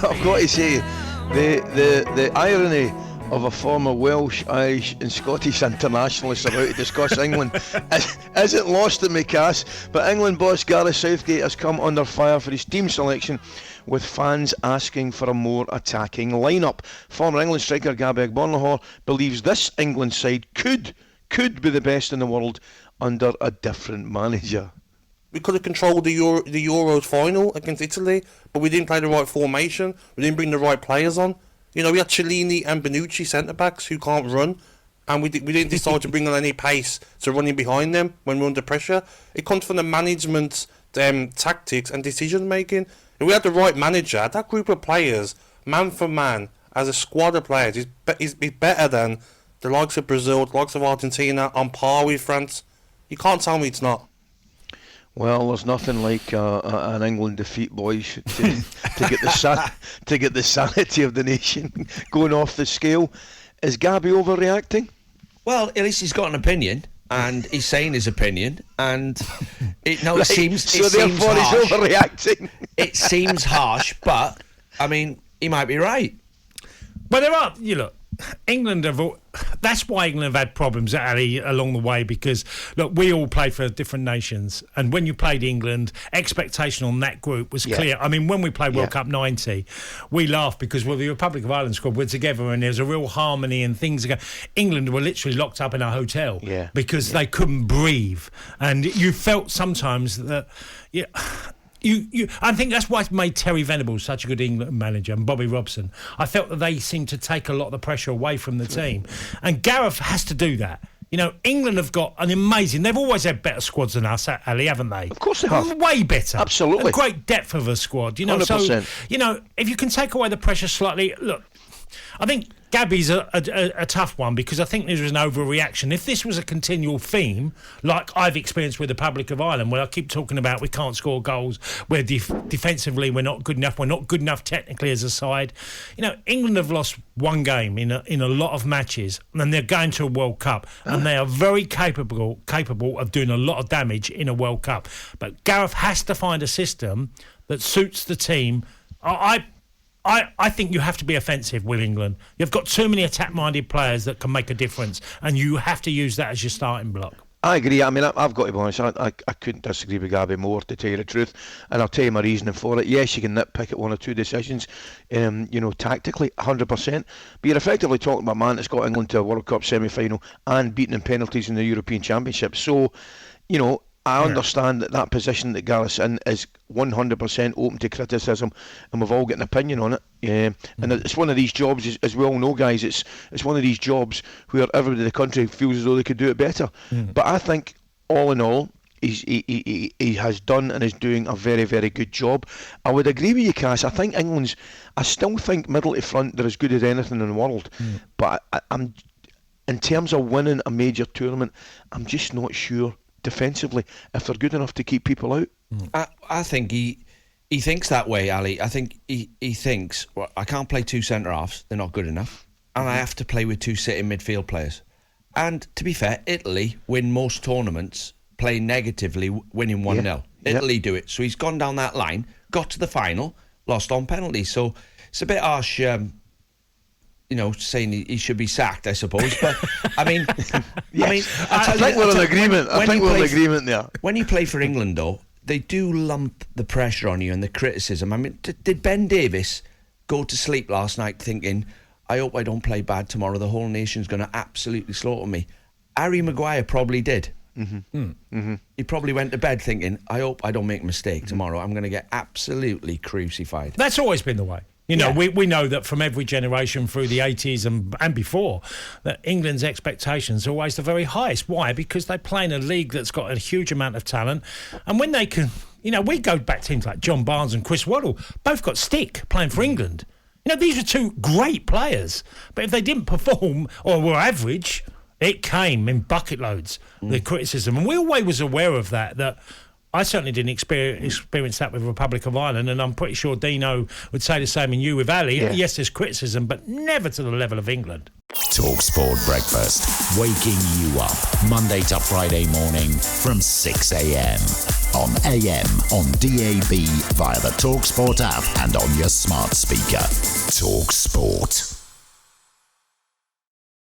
I've got to say, the irony of a former Welsh, Irish and Scottish internationalist about to discuss England isn't lost on me, Cass. But England boss Gareth Southgate has come under fire for his team selection, with fans asking for a more attacking lineup. Former England striker Gabby Agbonlahor believes this England side could be the best in the world under a different manager. We could have controlled the Euros final against Italy, but we didn't play the right formation. We didn't bring the right players on. You know, we had Cellini and Bonucci centre-backs who can't run, and we didn't decide to bring on any pace to running behind them when we're under pressure. It comes from the management, tactics and decision-making. If we had the right manager, that group of players, man for man, as a squad of players, is better than the likes of Brazil, the likes of Argentina, on par with France. You can't tell me it's not. Well, there's nothing like an England defeat, boys, to get the sanity of the nation going off the scale. Is Gabby overreacting? Well, at least he's got an opinion, and he's saying his opinion, and it Right, seems so seems therefore harsh. he's overreacting. It seems harsh, but I mean, he might be right. But there are, England that's why England have had problems, Ali, along the way, because look, we all play for different nations, and when you played England, expectation on that group was clear. I mean, when we played World Cup 90, we laughed because the Republic of Ireland squad were together and there's a real harmony and things. England were literally locked up in a hotel because they couldn't breathe, and you felt sometimes that I think that's why it made Terry Venables such a good England manager, and Bobby Robson. I felt that they seemed to take a lot of the pressure away from the team. And Gareth has to do that. England have got an amazing... They've always had better squads than us, Ali, haven't they? Of course they have. Way better. Absolutely. A great depth of a squad. 100%. So, if you can take away the pressure slightly... Look, I think Gabby's a tough one, because I think there was an overreaction. If this was a continual theme, like I've experienced with the Republic of Ireland, where I keep talking about we can't score goals, where defensively we're not good enough technically as a side. England have lost one game in a lot of matches, and they're going to a World Cup, and they are very capable of doing a lot of damage in a World Cup. But Gareth has to find a system that suits the team. I think you have to be offensive with England. You've got too many attack-minded players that can make a difference, and you have to use that as your starting block. I agree. I mean, I've got to be honest, I couldn't disagree with Gabby more, to tell you the truth, and I'll tell you my reasoning for it. Yes, you can nitpick at one or two decisions, tactically, 100%, but you're effectively talking about a man that's got England to a World Cup semi-final and beaten in penalties in the European Championship. So, I understand that position that Gareth's in is 100% open to criticism, and we've all got an opinion on it. And it's one of these jobs, as we all know, guys, it's one of these jobs where everybody in the country feels as though they could do it better. But I think, all in all, he has done and is doing a very, very good job. I would agree with you, Cass. I still think middle to front, they're as good as anything in the world. But I'm, in terms of winning a major tournament, I'm just not sure defensively if they're good enough to keep people out. I think he thinks that way, Ali. I think he thinks, well, I can't play two centre-halves, they're not good enough, and I have to play with two sitting midfield players. And to be fair, Italy win most tournaments playing negatively, winning 1-0. Italy do it. So he's gone down that line, got to the final, lost on penalties. So it's a bit harsh, saying he should be sacked, I suppose. But I mean, I think we're in agreement. I think we're in agreement there. When you play for England, though, they do lump the pressure on you and the criticism. I mean, did Ben Davies go to sleep last night thinking, I hope I don't play bad tomorrow, the whole nation's going to absolutely slaughter me? Harry Maguire probably did. He probably went to bed thinking, I hope I don't make a mistake tomorrow, I'm going to get absolutely crucified. That's always been the way. We know that from every generation through the 80s and before, that England's expectations are always the very highest. Why? Because they play in a league that's got a huge amount of talent. And when they can, we go back to teams like John Barnes and Chris Waddle, both got stick playing for England. These are two great players. But if they didn't perform or were average, it came in bucket loads, the criticism. And we always was aware of that I certainly didn't experience that with Republic of Ireland, and I'm pretty sure Dino would say the same in you with Ali. Yes, there's criticism, but never to the level of England. talkSPORT Breakfast, waking you up Monday to Friday morning from 6 a.m. on AM, on DAB, via the talkSPORT app and on your smart speaker. talkSPORT.